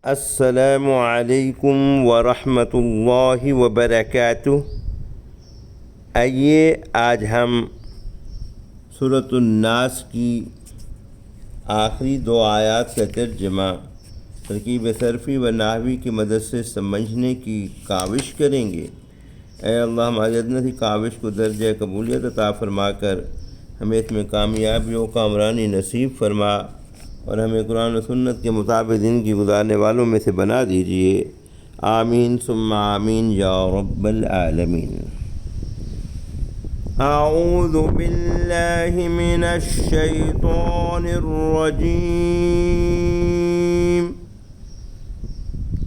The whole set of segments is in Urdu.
السلام علیکم ورحمۃ اللہ وبرکاتہ۔ آئیے آج ہم سورۃ الناس کی آخری دو آیات کا ترجمہ ترکیب صرفی و نحوی کی مدد سے سمجھنے کی کاوش کریں گے۔ اے اللہ ہماری ادنی کاوش کو درجہ قبولیت عطا فرما کر ہمیں اس میں کامیابی و کامرانی نصیب فرما اور ہمیں قرآن و سنت کے مطابق زندگی گزارنے والوں میں سے بنا دیجیے، آمین ثم آمین یا رب العالمین۔ اعوذ باللہ من الشیطان الرجیم،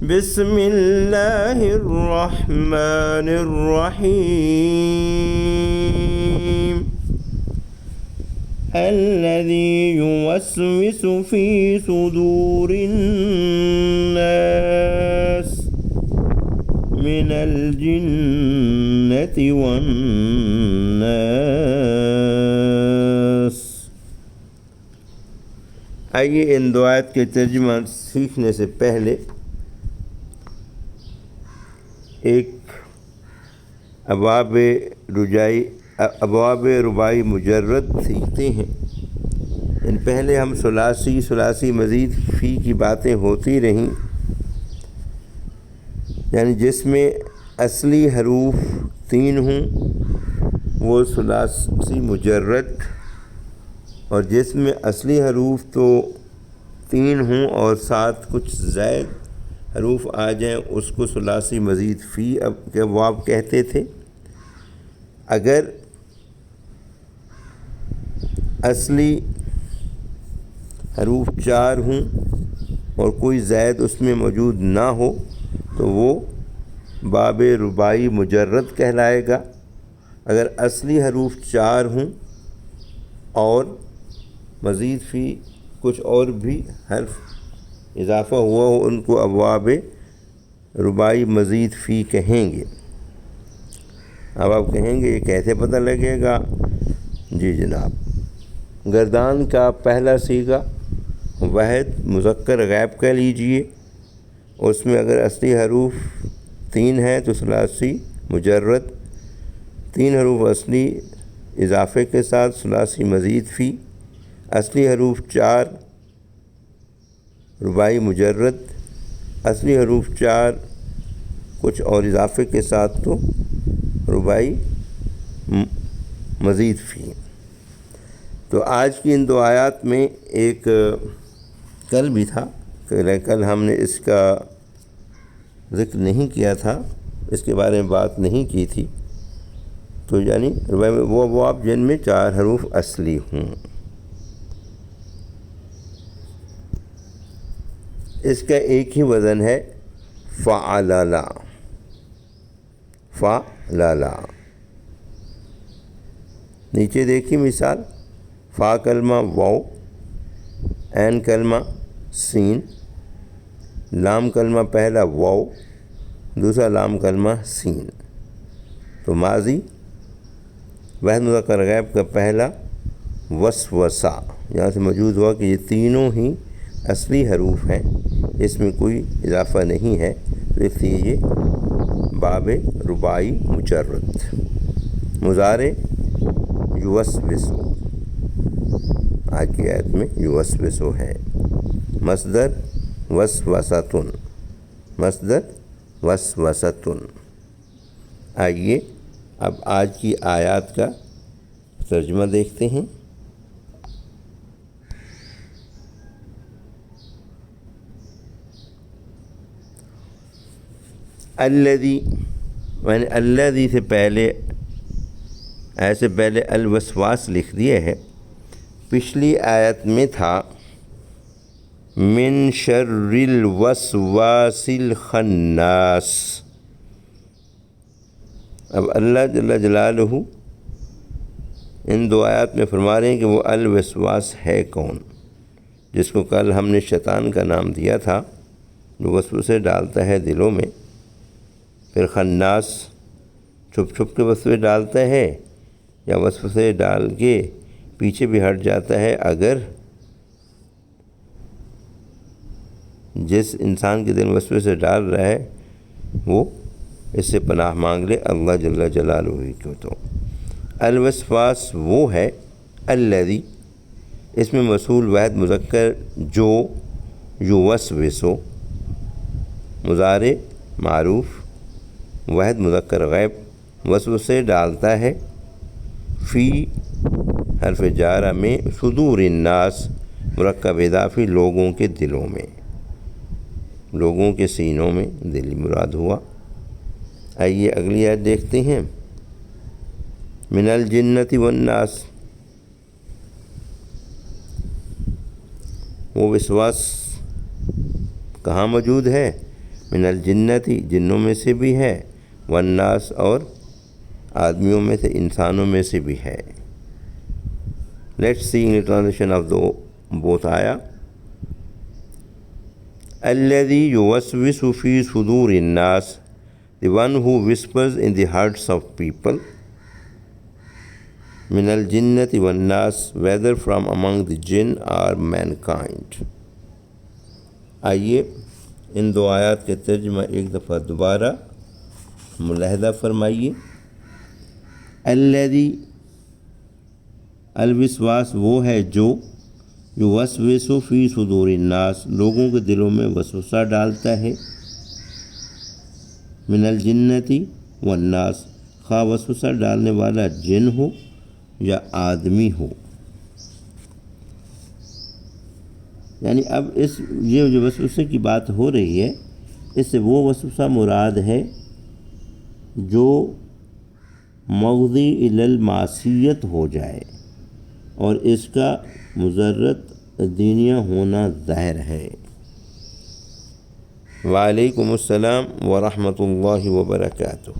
بسم اللہ الرحمن الرحیم۔ الذي يوسوس في صدور الناس من الجنة والناس۔ آئیے ان دو آیات کے ترجمہ سیکھنے سے پہلے ایک ابواب رباعی مجرد سیکھتے ہیں۔ پہلے ہم ثلاثی مزید فی کی باتیں ہوتی رہیں، یعنی جس میں اصلی حروف 3 ہوں وہ ثلاثی مجرد، اور جس میں اصلی حروف تو 3 ہوں اور ساتھ کچھ زائد حروف آ جائیں اس کو ثلاثی مزید فی کے ابواب کہتے تھے۔ اگر اصلی حروف 4 ہوں اور کوئی زائد اس میں موجود نہ ہو تو وہ باب رباعی مجرد کہلائے گا۔ اگر اصلی حروف 4 ہوں اور مزید فی کچھ اور بھی حرف اضافہ ہوا ہو ان کو ابواب رباعی مزید فی کہیں گے۔ اب آپ کہیں گے یہ کیسے پتہ لگے گا؟ جی جناب، گردان کا پہلا صیغہ واحد مذکر غائب کہہ لیجئے، اس میں اگر اصلی حروف 3 ہیں تو ثلاثی مجرد، 3 حروف اصلی اضافے کے ساتھ ثلاثی مزید فی، اصلی حروف 4 رباعی مجرد، اصلی حروف 4 کچھ اور اضافے کے ساتھ تو رباعی مزید فی۔ تو آج کی ان دو آیات میں ایک کل بھی تھا، کل ہم نے اس کا ذکر نہیں کیا تھا، اس کے بارے میں بات نہیں کی تھی، تو یعنی وہ ابواب جن میں 4 حروف اصلی ہوں۔ اس کا ایک ہی وزن ہے فعللا، فعللا۔ نیچے دیکھیے مثال، فا کلمہ واو، عین کلمہ سین، لام کلمہ پہلا واو، دوسرا لام کلمہ سین۔ تو ماضی واحد مذکر غائب کا پہلا وسوسہ، یہاں سے موجود ہوا کہ یہ تینوں ہی اصلی حروف ہیں، اس میں کوئی اضافہ نہیں ہے، تو اس لیے یہ باب رباعی مجرد۔ مضارع یوسوسو، آج کی آیت میں یوسوسو ہے۔ مصدر وسوستن، مصدر وسوستن۔ آئیے اب آج کی آیات کا ترجمہ دیکھتے ہیں۔ الذی، میں نے الذی سے پہلے ایسے پہلے الوسواس لکھ دیے ہے، پچھلی آیت میں تھا من شر الوسواس الخناس۔ اب اللہ جل جلالہ ان دو آیات میں فرما رہے ہیں کہ وہ الوسواس ہے کون، جس کو کل ہم نے شیطان کا نام دیا تھا، جو وسوسے ڈالتا ہے دلوں میں۔ پھر خناس چھپ چھپ کے وسوسے ڈالتا ہے یا وسوسے ڈال کے پیچھے بھی ہٹ جاتا ہے اگر جس انسان کے دل میں وسوسے ڈال رہا ہے وہ اس سے پناہ مانگ لے اللہ جل جلالہ کو۔ تو الوسواس وہ ہے الذی، اس میں موصول واحد مذکر جو، یوسوسو مضارع معروف واحد مذکر غیب، وسوسے ڈالتا ہے، فی حرف جارہ میں، صدور الناس مرکب اضافی لوگوں کے دلوں میں، لوگوں کے سینوں میں دل مراد ہوا۔ آئیے اگلی آیت دیکھتے ہیں۔ من الجنۃ والناس، وہ وسواس کہاں موجود ہے؟ من الجنۃ، جنوں میں سے بھی ہے، والناس اور آدمیوں میں سے، انسانوں میں سے بھی ہے۔ Let's see in translation of both آیا۔ الذی یوسوس فی صدور الناس، the one who whispers in the hearts of people، من الجنۃ والناس، whether from among the jinn or mankind۔ آئیے ان دو آیات کے ترجمہ ایک دفعہ دوبارہ ملاحظہ فرمائیے۔ الذی، الوسواس وہ ہے جو، یوسوس فی صدور الناس لوگوں کے دلوں میں وسوسہ ڈالتا ہے، من الجنۃ والناس خواہ وسوسہ ڈالنے والا جن ہو یا آدمی ہو۔ یعنی اب یہ جو وسوسے کی بات ہو رہی ہے، اس سے وہ وسوسہ مراد ہے جو مغضی الی المعصیت ہو جائے اور اس کا مضرت دینیہ ہونا ظاہر ہے۔ وعلیکم السلام ورحمۃ اللہ وبرکاتہ۔